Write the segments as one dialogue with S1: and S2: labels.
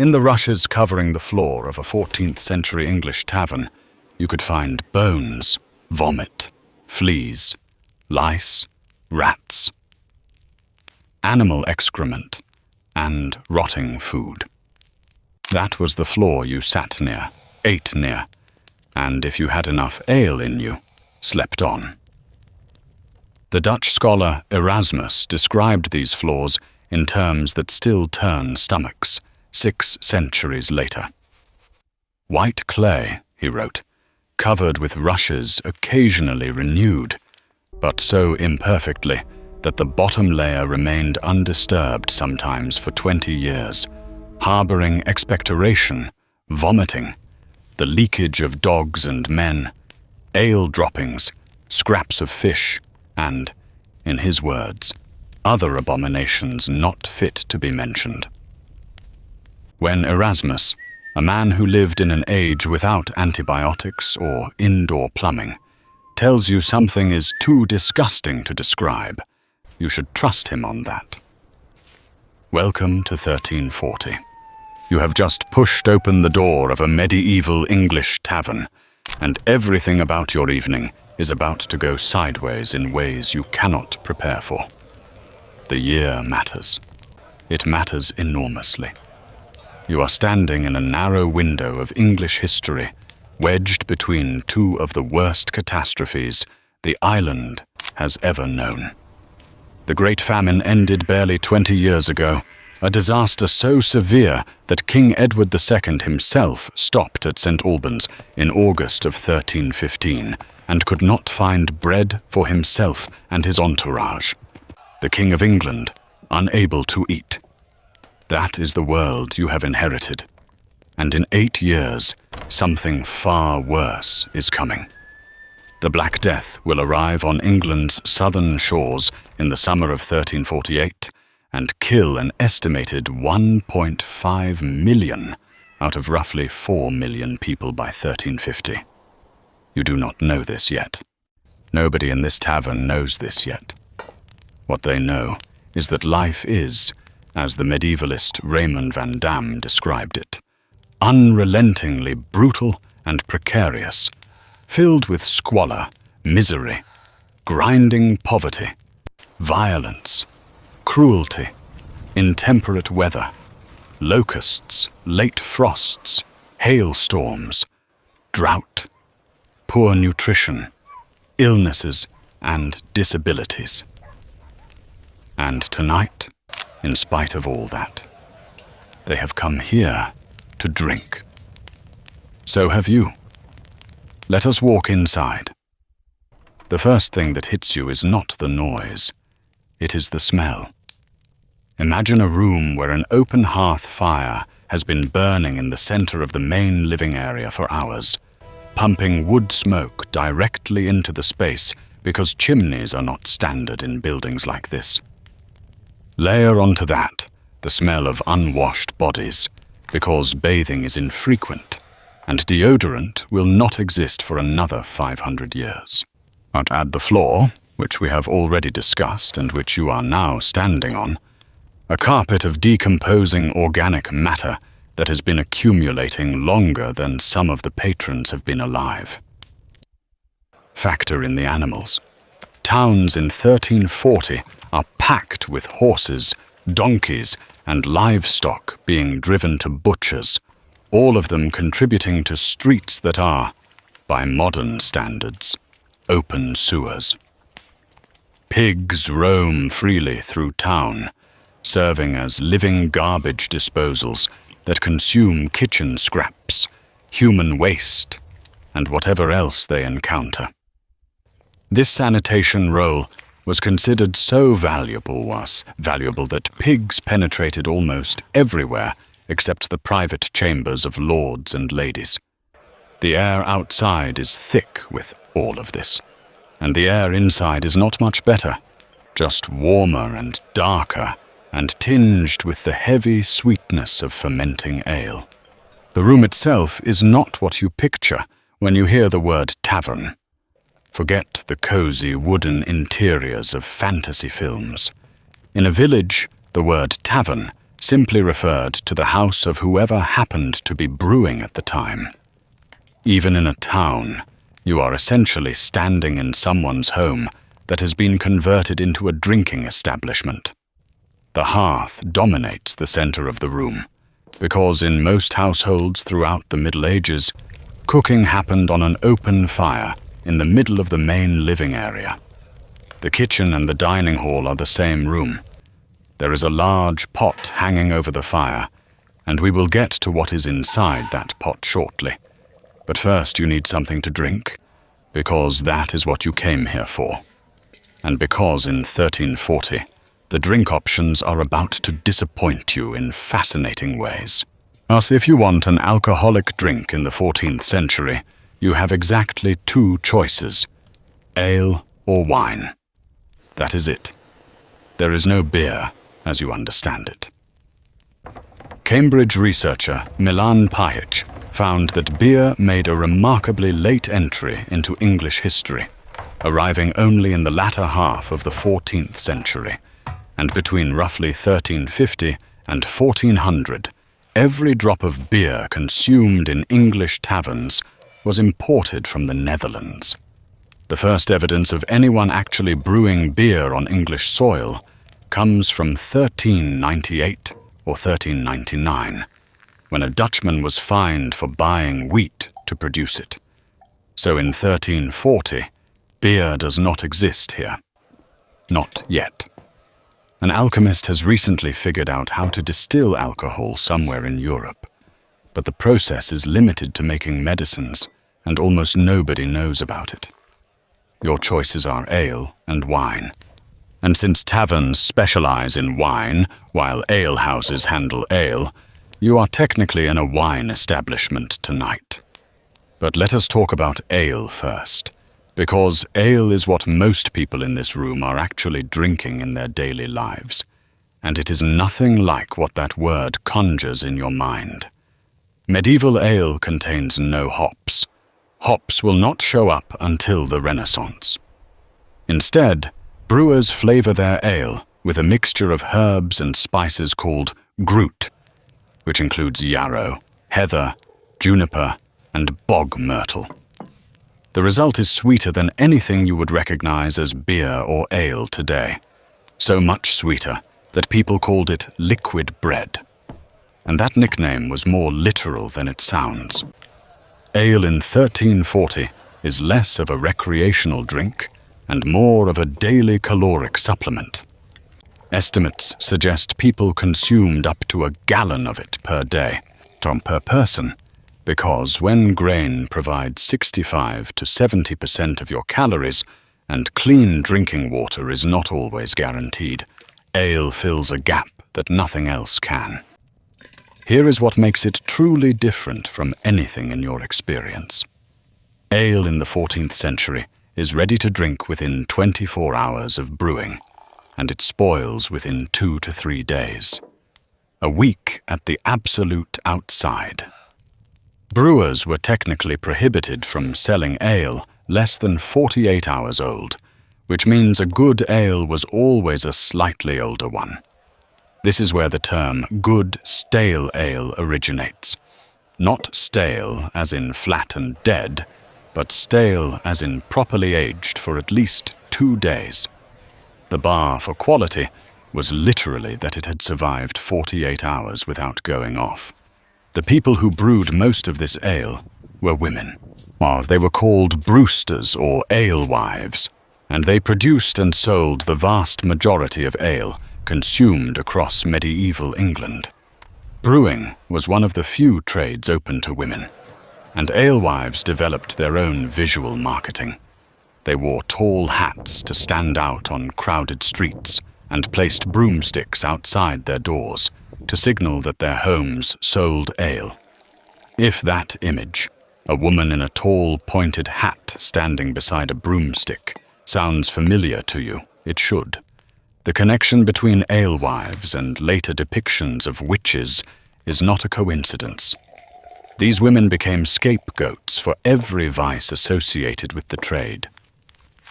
S1: In the rushes covering the floor of a 14th century English tavern, you could find bones, vomit, fleas, lice, rats, animal excrement, and rotting food. That was the floor you sat near, ate near, and if you had enough ale in you, slept on. The Dutch scholar Erasmus described these floors in terms that still turn stomachs 6 centuries later. White clay, he wrote, covered with rushes occasionally renewed, but so imperfectly that the bottom layer remained undisturbed sometimes for 20 years, harboring expectoration, vomiting, the leakage of dogs and men, ale droppings, scraps of fish, and, in his words, other abominations not fit to be mentioned. When Erasmus, a man who lived in an age without antibiotics or indoor plumbing, tells you something is too disgusting to describe, you should trust him on that. Welcome to 1340. You have just pushed open the door of a medieval English tavern, and everything about your evening is about to go sideways in ways you cannot prepare for. The year matters. It matters enormously. You are standing in a narrow window of English history, wedged between two of the worst catastrophes the island has ever known. The Great Famine ended barely 20 years ago, a disaster so severe that King Edward II himself stopped at St. Albans in August of 1315 and could not find bread for himself and his entourage. The King of England, unable to eat. That is the world you have inherited. And in 8 years, something far worse is coming. The Black Death will arrive on England's southern shores in the summer of 1348 and kill an estimated 1.5 million out of roughly 4 million people by 1350. You do not know this yet. Nobody in this tavern knows this yet. What they know is that life is, as the medievalist Raymond van Dam described it, unrelentingly brutal and precarious, filled with squalor, misery, grinding poverty, violence, cruelty, intemperate weather, locusts, late frosts, hailstorms, drought, poor nutrition, illnesses, and disabilities. And tonight, in spite of all that, they have come here to drink. So have you. Let us walk inside. The first thing that hits you is not the noise. It is the smell. Imagine a room where an open hearth fire has been burning in the center of the main living area for hours, pumping wood smoke directly into the space because chimneys are not standard in buildings like this. Layer onto that the smell of unwashed bodies, because bathing is infrequent, and deodorant will not exist for another 500 years. But add the floor, which we have already discussed and which you are now standing on, a carpet of decomposing organic matter that has been accumulating longer than some of the patrons have been alive. Factor in the animals. Towns in 1340 are packed with horses, donkeys, and livestock being driven to butchers, all of them contributing to streets that are, by modern standards, open sewers. Pigs roam freely through town, serving as living garbage disposals that consume kitchen scraps, human waste, and whatever else they encounter. This sanitation role was considered so valuable that pigs penetrated almost everywhere except the private chambers of lords and ladies. The air outside is thick with all of this, and the air inside is not much better, just warmer and darker and tinged with the heavy sweetness of fermenting ale. The room itself is not what you picture when you hear the word tavern. Forget the cozy wooden interiors of fantasy films. In a village, the word tavern simply referred to the house of whoever happened to be brewing at the time. Even in a town, you are essentially standing in someone's home that has been converted into a drinking establishment. The hearth dominates the center of the room, because in most households throughout the Middle Ages, cooking happened on an open fire in the middle of the main living area. The kitchen and the dining hall are the same room. There is a large pot hanging over the fire, and we will get to what is inside that pot shortly. But first you need something to drink, because that is what you came here for. And because in 1340, the drink options are about to disappoint you in fascinating ways. Thus, if you want an alcoholic drink in the 14th century, you have exactly two choices: ale or wine. That is it. There is no beer, as you understand it. Cambridge researcher Milan Pajic found that beer made a remarkably late entry into English history, arriving only in the latter half of the 14th century, and between roughly 1350 and 1400, every drop of beer consumed in English taverns was imported from the Netherlands. The first evidence of anyone actually brewing beer on English soil comes from 1398 or 1399, when a Dutchman was fined for buying wheat to produce it. So in 1340, beer does not exist here. Not yet. An alchemist has recently figured out how to distill alcohol somewhere in Europe, but the process is limited to making medicines, and almost nobody knows about it. Your choices are ale and wine. And since taverns specialize in wine, while ale houses handle ale, you are technically in a wine establishment tonight. But let us talk about ale first, because ale is what most people in this room are actually drinking in their daily lives, and it is nothing like what that word conjures in your mind. Medieval ale contains no hops. Hops will not show up until the Renaissance. Instead, brewers flavor their ale with a mixture of herbs and spices called groot, which includes yarrow, heather, juniper, and bog myrtle. The result is sweeter than anything you would recognize as beer or ale today, so much sweeter that people called it liquid bread. And that nickname was more literal than it sounds. Ale in 1340 is less of a recreational drink and more of a daily caloric supplement. Estimates suggest people consumed up to a gallon of it per day, per person, because when grain provides 65 to 70% of your calories and clean drinking water is not always guaranteed, ale fills a gap that nothing else can. Here is what makes it truly different from anything in your experience. Ale in the 14th century is ready to drink within 24 hours of brewing, and it spoils within 2 to 3 days. A week at the absolute outside. Brewers were technically prohibited from selling ale less than 48 hours old, which means a good ale was always a slightly older one. This is where the term good stale ale originates. Not stale as in flat and dead, but stale as in properly aged for at least 2 days. The bar for quality was literally that it had survived 48 hours without going off. The people who brewed most of this ale were women. They were called brewsters or alewives, and they produced and sold the vast majority of ale consumed across medieval England. Brewing was one of the few trades open to women, and alewives developed their own visual marketing. They wore tall hats to stand out on crowded streets and placed broomsticks outside their doors to signal that their homes sold ale. If that image, a woman in a tall, pointed hat standing beside a broomstick, sounds familiar to you, it should. The connection between alewives and later depictions of witches is not a coincidence. These women became scapegoats for every vice associated with the trade.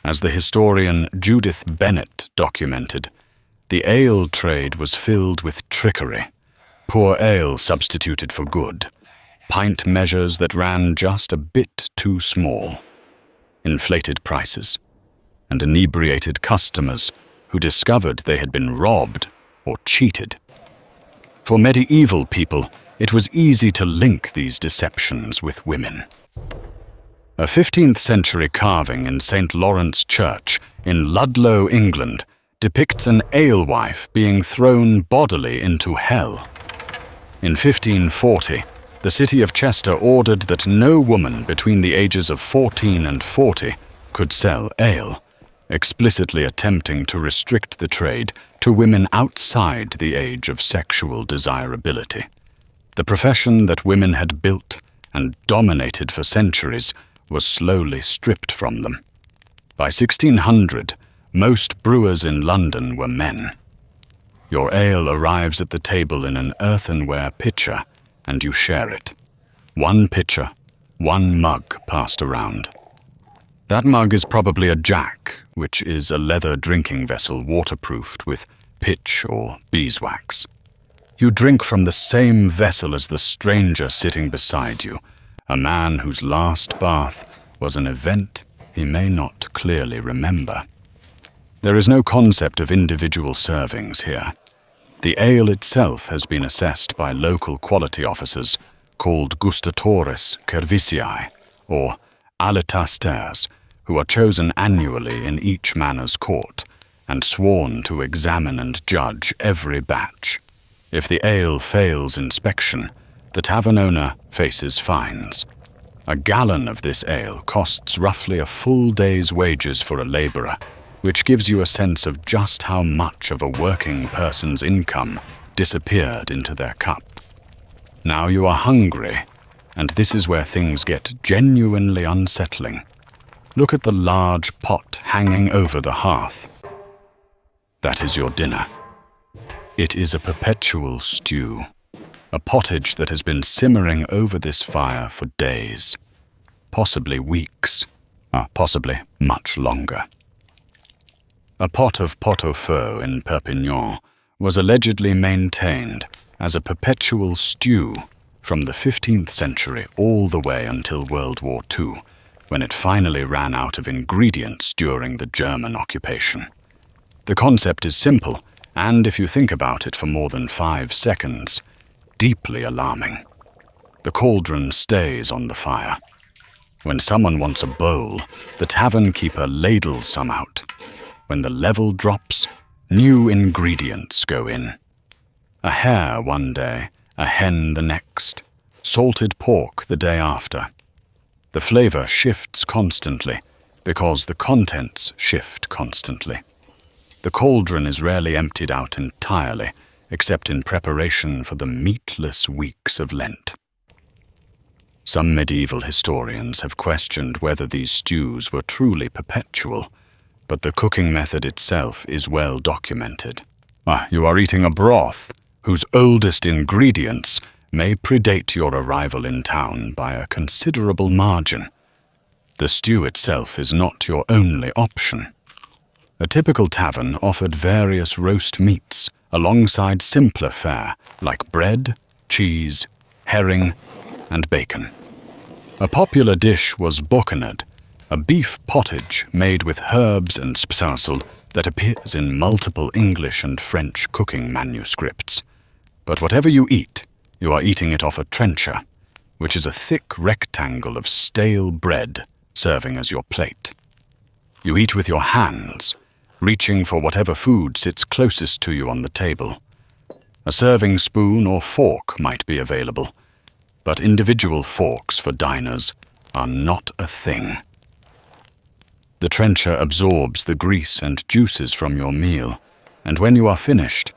S1: As the historian Judith Bennett documented, the ale trade was filled with trickery, Poor ale substituted for good, pint measures that ran just a bit too small, inflated prices, and inebriated customers who discovered they had been robbed or cheated. For medieval people, it was easy to link these deceptions with women. A 15th century carving in St. Lawrence Church in Ludlow, England, depicts an alewife being thrown bodily into hell. In 1540, the city of Chester ordered that no woman between the ages of 14 and 40 could sell ale, explicitly attempting to restrict the trade to women outside the age of sexual desirability. The profession that women had built and dominated for centuries was slowly stripped from them. By 1600, most brewers in London were men. Your ale arrives at the table in an earthenware pitcher, and you share it. One pitcher, one mug passed around. That mug is probably a jack, which is a leather drinking vessel waterproofed with pitch or beeswax. You drink from the same vessel as the stranger sitting beside you, a man whose last bath was an event he may not clearly remember. There is no concept of individual servings here. The ale itself has been assessed by local quality officers called gustatores cervicii, or aletasters, who are chosen annually in each manor's court and sworn to examine and judge every batch. If the ale fails inspection, the tavern owner faces fines. A gallon of this ale costs roughly a full day's wages for a laborer, which gives you a sense of just how much of a working person's income disappeared into their cup. Now you are hungry, and this is where things get genuinely unsettling. Look at the large pot hanging over the hearth. That is your dinner. It is a perpetual stew, a pottage that has been simmering over this fire for days, possibly weeks, possibly much longer. A pot of pot-au-feu in Perpignan was allegedly maintained as a perpetual stew from the 15th century all the way until World War II, when it finally ran out of ingredients during the German occupation. The concept is simple, and if you think about it for more than 5 seconds, deeply alarming. The cauldron stays on the fire. When someone wants a bowl, the tavern keeper ladles some out. When the level drops, new ingredients go in. A hare one day, a hen the next, salted pork the day after. The flavor shifts constantly because the contents shift constantly. The cauldron is rarely emptied out entirely, except in preparation for the meatless weeks of Lent. Some medieval historians have questioned whether these stews were truly perpetual, but the cooking method itself is well documented. You are eating a broth whose oldest ingredients may predate your arrival in town by a considerable margin. The stew itself is not your only option. A typical tavern offered various roast meats alongside simpler fare like bread, cheese, herring, and bacon. A popular dish was boccanad, a beef pottage made with herbs and spsassel that appears in multiple English and French cooking manuscripts. But whatever you eat, you are eating it off a trencher, which is a thick rectangle of stale bread serving as your plate. You eat with your hands, reaching for whatever food sits closest to you on the table. A serving spoon or fork might be available, but individual forks for diners are not a thing. The trencher absorbs the grease and juices from your meal, and when you are finished,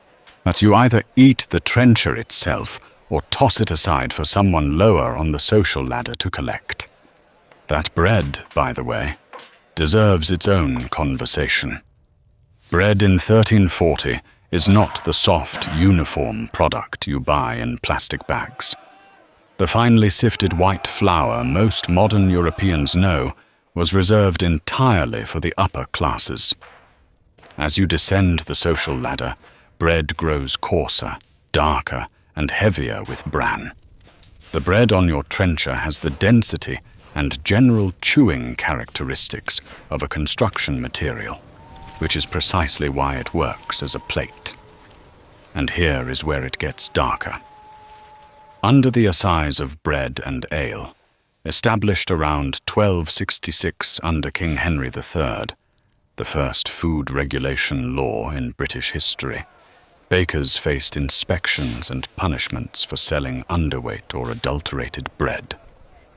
S1: you either eat the trencher itself or toss it aside for someone lower on the social ladder to collect. That bread, by the way, deserves its own conversation. Bread in 1340 is not the soft, uniform product you buy in plastic bags. The finely sifted white flour most modern Europeans know was reserved entirely for the upper classes. As you descend the social ladder, bread grows coarser, darker, and heavier with bran. The bread on your trencher has the density and general chewing characteristics of a construction material, which is precisely why it works as a plate. And here is where it gets darker. Under the assize of bread and ale, established around 1266 under King Henry III, the first food regulation law in British history, bakers faced inspections and punishments for selling underweight or adulterated bread.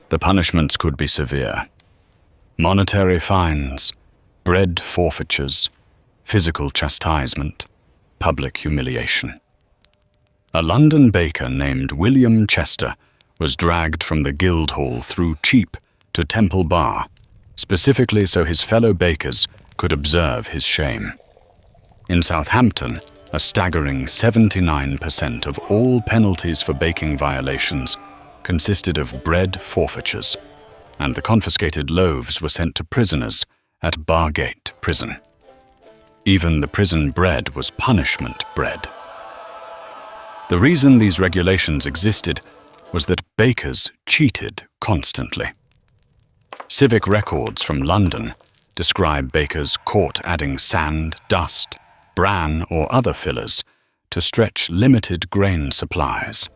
S1: The punishments could be severe: monetary fines, bread forfeitures, physical chastisement, public humiliation. A London baker named William Chester was dragged from the Guildhall through Cheap to Temple Bar, specifically so his fellow bakers could observe his shame. In Southampton, a staggering 79% of all penalties for baking violations consisted of bread forfeitures, and the confiscated loaves were sent to prisoners at Bargate Prison. Even the prison bread was punishment bread. The reason these regulations existed was that bakers cheated constantly. Civic records from London describe bakers caught adding sand, dust, bran, or other fillers to stretch limited grain supplies.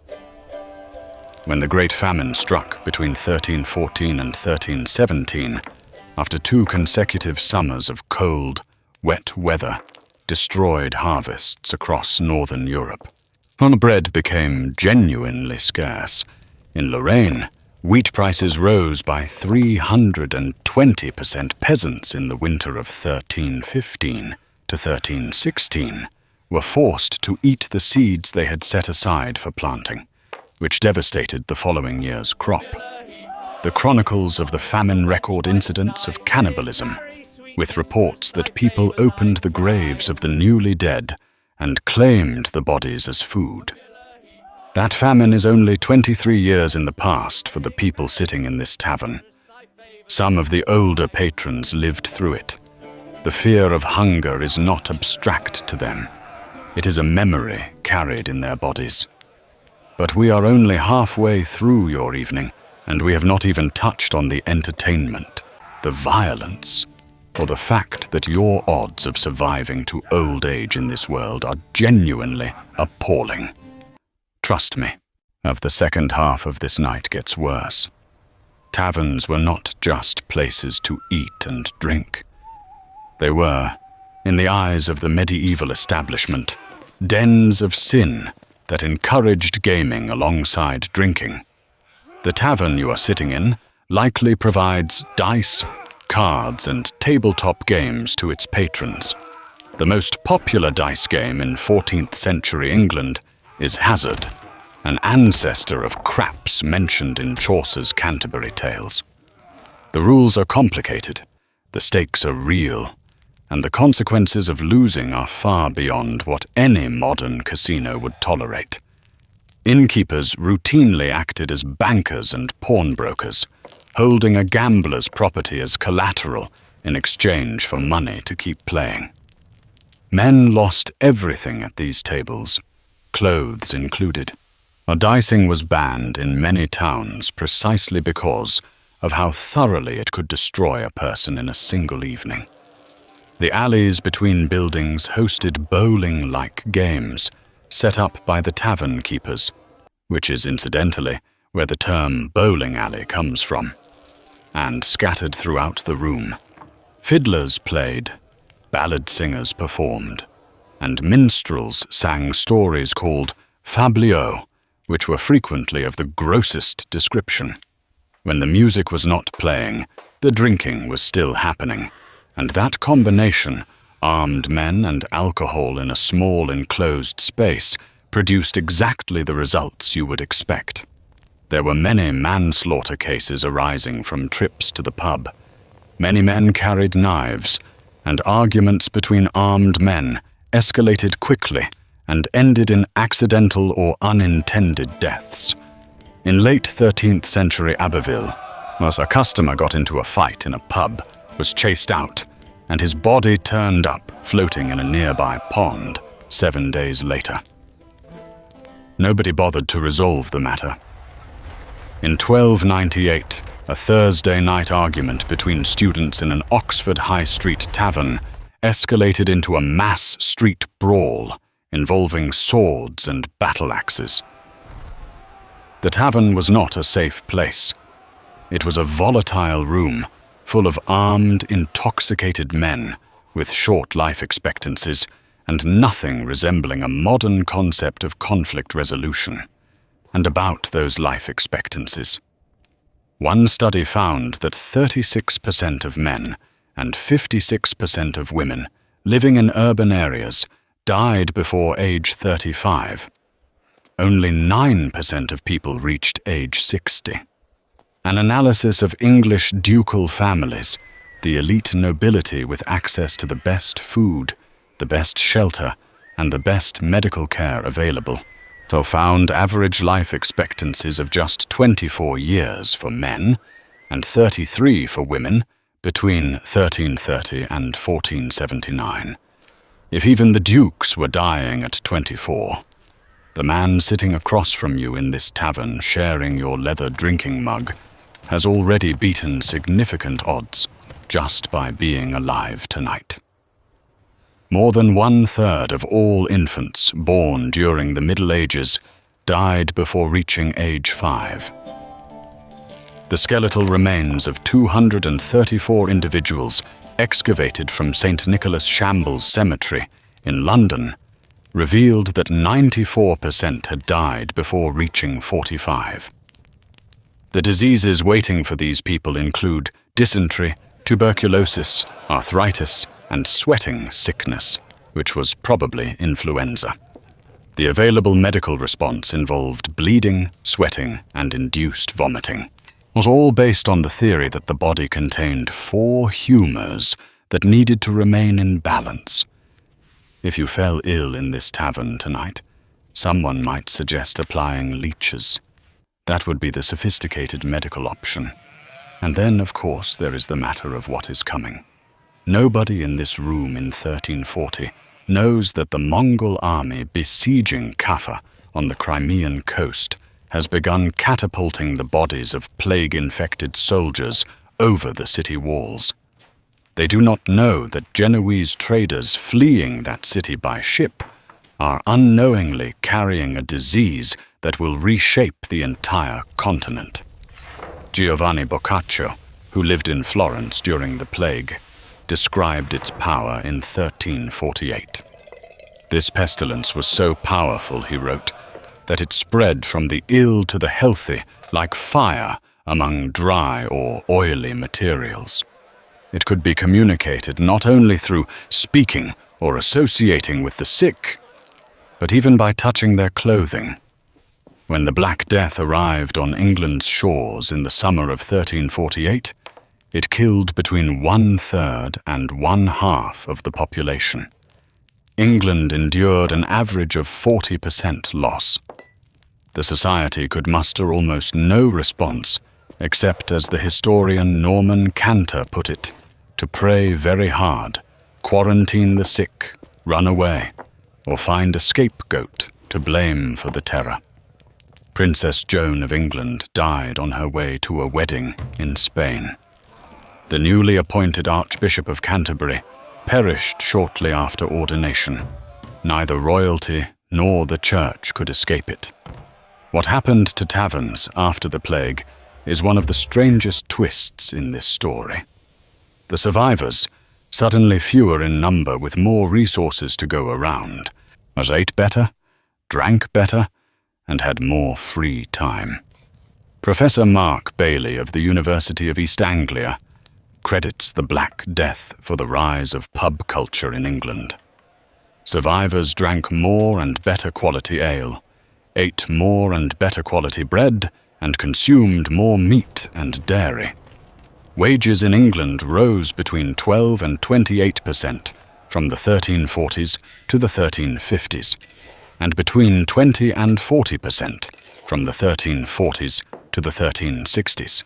S1: When the Great Famine struck between 1314 and 1317, after 2 consecutive summers of cold, wet weather destroyed harvests across northern Europe, bread became genuinely scarce. In Lorraine, wheat prices rose by 320%. Peasants in the winter of 1315 to 1316 were forced to eat the seeds they had set aside for planting, which devastated the following year's crop. The chronicles of the famine record incidents of cannibalism, with reports that people opened the graves of the newly dead and claimed the bodies as food. That famine is only 23 years in the past for the people sitting in this tavern. Some of the older patrons lived through it. The fear of hunger is not abstract to them. It is a memory carried in their bodies. But we are only halfway through your evening, and we have not even touched on the entertainment, the violence, or the fact that your odds of surviving to old age in this world are genuinely appalling. Trust me, the second half of this night gets worse. Taverns were not just places to eat and drink. They were, in the eyes of the medieval establishment, dens of sin that encouraged gaming alongside drinking. The tavern you are sitting in likely provides dice, cards, and tabletop games to its patrons. The most popular dice game in 14th century England is Hazard, an ancestor of craps mentioned in Chaucer's Canterbury Tales. The rules are complicated, the stakes are real, and the consequences of losing are far beyond what any modern casino would tolerate. Innkeepers routinely acted as bankers and pawnbrokers, holding a gambler's property as collateral in exchange for money to keep playing. Men lost everything at these tables, clothes included. Dicing was banned in many towns precisely because of how thoroughly it could destroy a person in a single evening. The alleys between buildings hosted bowling-like games set up by the tavern keepers, which is incidentally where the term bowling alley comes from, and scattered throughout the room. Fiddlers played, ballad singers performed, and minstrels sang stories called fabliaux, which were frequently of the grossest description. When the music was not playing, the drinking was still happening, and that combination, armed men and alcohol in a small enclosed space, produced exactly the results you would expect. There were many manslaughter cases arising from trips to the pub. Many men carried knives, and arguments between armed men escalated quickly and ended in accidental or unintended deaths. In late 13th century Abbeville, a customer got into a fight in a pub, was chased out, and his body turned up floating in a nearby pond 7 days later. Nobody bothered to resolve the matter. In 1298, a Thursday night argument between students in an Oxford High Street tavern escalated into a mass street brawl involving swords and battle axes. The tavern was not a safe place. It was a volatile room full of armed, intoxicated men with short life expectancies and nothing resembling a modern concept of conflict resolution. And about those life expectancies, one study found that 36% of men and 56% of women living in urban areas died before age 35. Only 9% of people reached age 60. An analysis of English ducal families, the elite nobility with access to the best food, the best shelter, and the best medical care available, so found average life expectancies of just 24 years for men and 33 for women between 1330 and 1479. If even the dukes were dying at 24, the man sitting across from you in this tavern sharing your leather drinking mug has already beaten significant odds just by being alive tonight. More than 1/3 of all infants born during the Middle Ages died before reaching age 5. The skeletal remains of 234 individuals excavated from St. Nicholas Shambles Cemetery in London revealed that 94% had died before reaching 45. The diseases waiting for these people include dysentery, tuberculosis, arthritis, and sweating sickness, which was probably influenza. The available medical response involved bleeding, sweating, and induced vomiting. It was all based on the theory that the body contained 4 humors that needed to remain in balance. If you fell ill in this tavern tonight, someone might suggest applying leeches. That would be the sophisticated medical option. And then, of course, there is the matter of what is coming. Nobody in this room in 1340 knows that the Mongol army besieging Kaffa on the Crimean coast has begun catapulting the bodies of plague-infected soldiers over the city walls. They do not know that Genoese traders fleeing that city by ship are unknowingly carrying a disease that will reshape the entire continent. Giovanni Boccaccio, who lived in Florence during the plague, described its power in 1348. This pestilence was so powerful, he wrote, that it spread from the ill to the healthy like fire among dry or oily materials. It could be communicated not only through speaking or associating with the sick, but even by touching their clothing. When the Black Death arrived on England's shores in the summer of 1348, it killed between 1/3 and 1/2 of the population. England endured an average of 40% loss. The society could muster almost no response, except, as the historian Norman Cantor put it, to pray very hard, quarantine the sick, run away, or find a scapegoat to blame for the terror. Princess Joan of England died on her way to a wedding in Spain. The newly appointed Archbishop of Canterbury perished shortly after ordination. Neither royalty nor the church could escape it. What happened to taverns after the plague is one of the strangest twists in this story. The survivors, suddenly fewer in number with more resources to go around, ate better, drank better, and had more free time. Professor Mark Bailey of the University of East Anglia credits the Black Death for the rise of pub culture in England. Survivors drank more and better quality ale, ate more and better quality bread, and consumed more meat and dairy. Wages in England rose between 12 and 28% from the 1340s to the 1350s, and between 20 and 40% from the 1340s to the 1360s.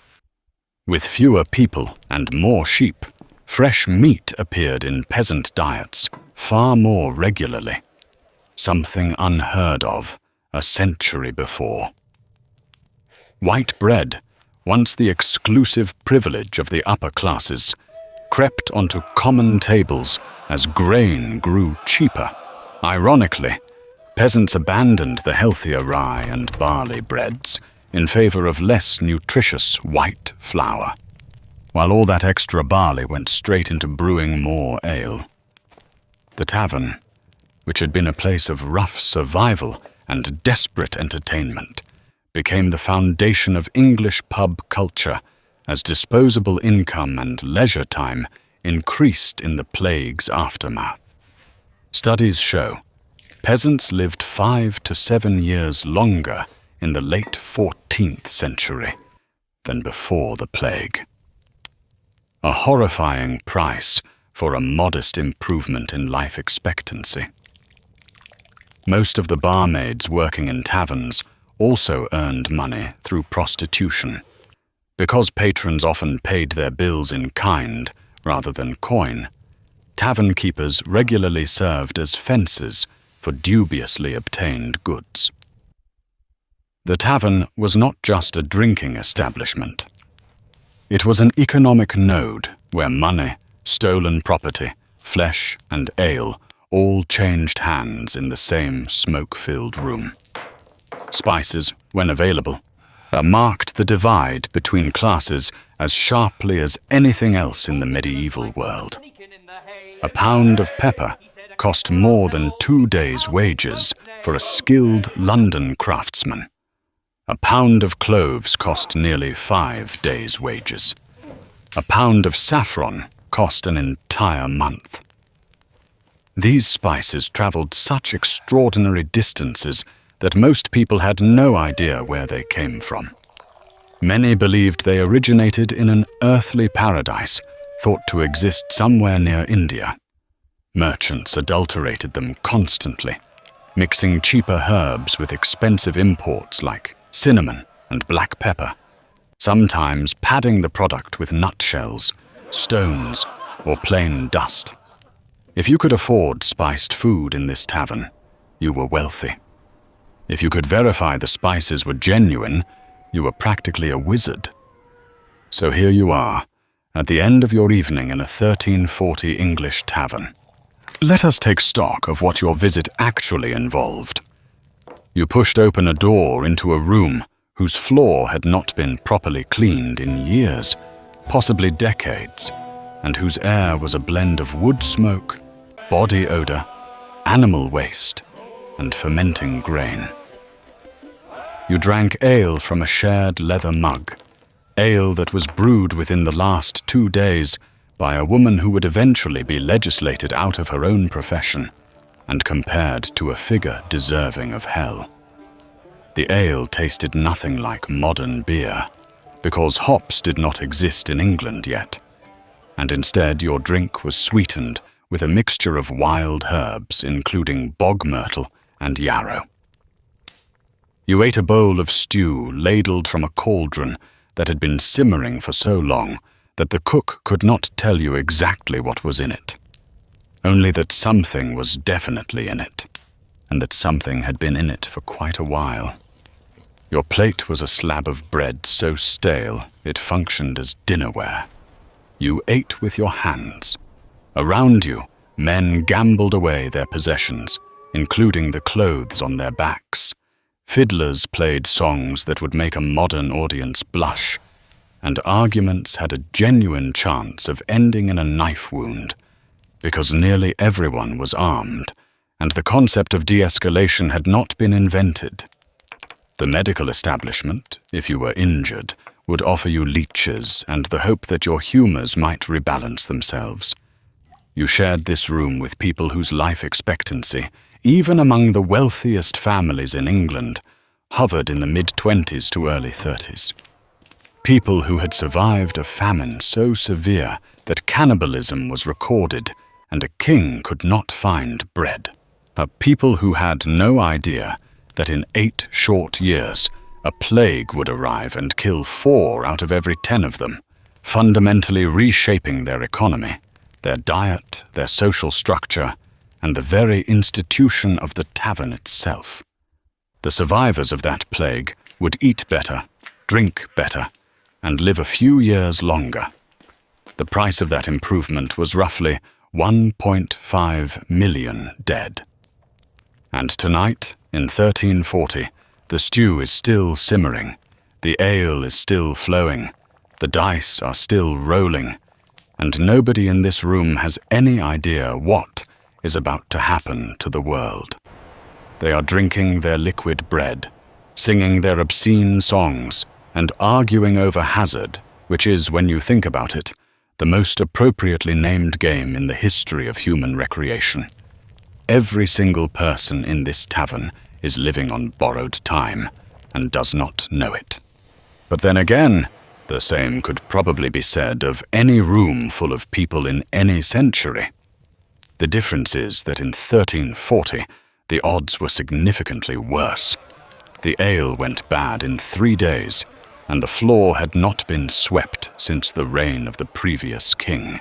S1: With fewer people and more sheep, fresh meat appeared in peasant diets far more regularly. Something unheard of a century before. White bread, once the exclusive privilege of the upper classes, crept onto common tables as grain grew cheaper. Ironically, peasants abandoned the healthier rye and barley breads in favor of less nutritious white flour, while all that extra barley went straight into brewing more ale. The tavern, which had been a place of rough survival and desperate entertainment, became the foundation of English pub culture as disposable income and leisure time increased in the plague's aftermath. Studies show peasants lived 5 to 7 years longer in the late 14th century than before the plague. A horrifying price for a modest improvement in life expectancy. Most of the barmaids working in taverns also earned money through prostitution. Because patrons often paid their bills in kind rather than coin, tavern keepers regularly served as fences for dubiously obtained goods. The tavern was not just a drinking establishment. It was an economic node where money, stolen property, flesh, and ale all changed hands in the same smoke-filled room. Spices, when available, marked the divide between classes as sharply as anything else in the medieval world. A pound of pepper cost more than 2 days' wages for a skilled London craftsman. A pound of cloves cost nearly 5 days' wages. A pound of saffron cost an entire month. These spices traveled such extraordinary distances that most people had no idea where they came from. Many believed they originated in an earthly paradise thought to exist somewhere near India. Merchants adulterated them constantly, mixing cheaper herbs with expensive imports like cinnamon and black pepper, sometimes padding the product with nutshells, stones, or plain dust. If you could afford spiced food in this tavern, you were wealthy. If you could verify the spices were genuine, you were practically a wizard. So here you are, at the end of your evening in a 1340 English tavern. Let us take stock of what your visit actually involved. You pushed open a door into a room whose floor had not been properly cleaned in years, possibly decades, and whose air was a blend of wood smoke, body odor, animal waste, and fermenting grain. You drank ale from a shared leather mug, ale that was brewed within the last 2 days by a woman who would eventually be legislated out of her own profession and compared to a figure deserving of hell. The ale tasted nothing like modern beer, because hops did not exist in England yet, and instead your drink was sweetened with a mixture of wild herbs, including bog myrtle and yarrow. You ate a bowl of stew ladled from a cauldron that had been simmering for so long that the cook could not tell you exactly what was in it, only that something was definitely in it, and that something had been in it for quite a while. Your plate was a slab of bread so stale it functioned as dinnerware. You ate with your hands. Around you, men gambled away their possessions, including the clothes on their backs. Fiddlers played songs that would make a modern audience blush, and arguments had a genuine chance of ending in a knife wound, because nearly everyone was armed, and the concept of de-escalation had not been invented. The medical establishment, if you were injured, would offer you leeches and the hope that your humors might rebalance themselves. You shared this room with people whose life expectancy, even among the wealthiest families in England, hovered in the mid-20s to early 30s. People who had survived a famine so severe that cannibalism was recorded and a king could not find bread. People who had no idea that in 8 short years a plague would arrive and kill 4 out of every 10 of them, fundamentally reshaping their economy, their diet, their social structure, and the very institution of the tavern itself. The survivors of that plague would eat better, drink better, and live a few years longer. The price of that improvement was roughly 1.5 million dead. And tonight, in 1340, the stew is still simmering, the ale is still flowing, the dice are still rolling, and nobody in this room has any idea what is about to happen to the world. They are drinking their liquid bread, singing their obscene songs, and arguing over hazard, which is, when you think about it, the most appropriately named game in the history of human recreation. Every single person in this tavern is living on borrowed time and does not know it. But then again, the same could probably be said of any room full of people in any century. The difference is that in 1340, the odds were significantly worse. The ale went bad in 3 days, and the floor had not been swept since the reign of the previous king.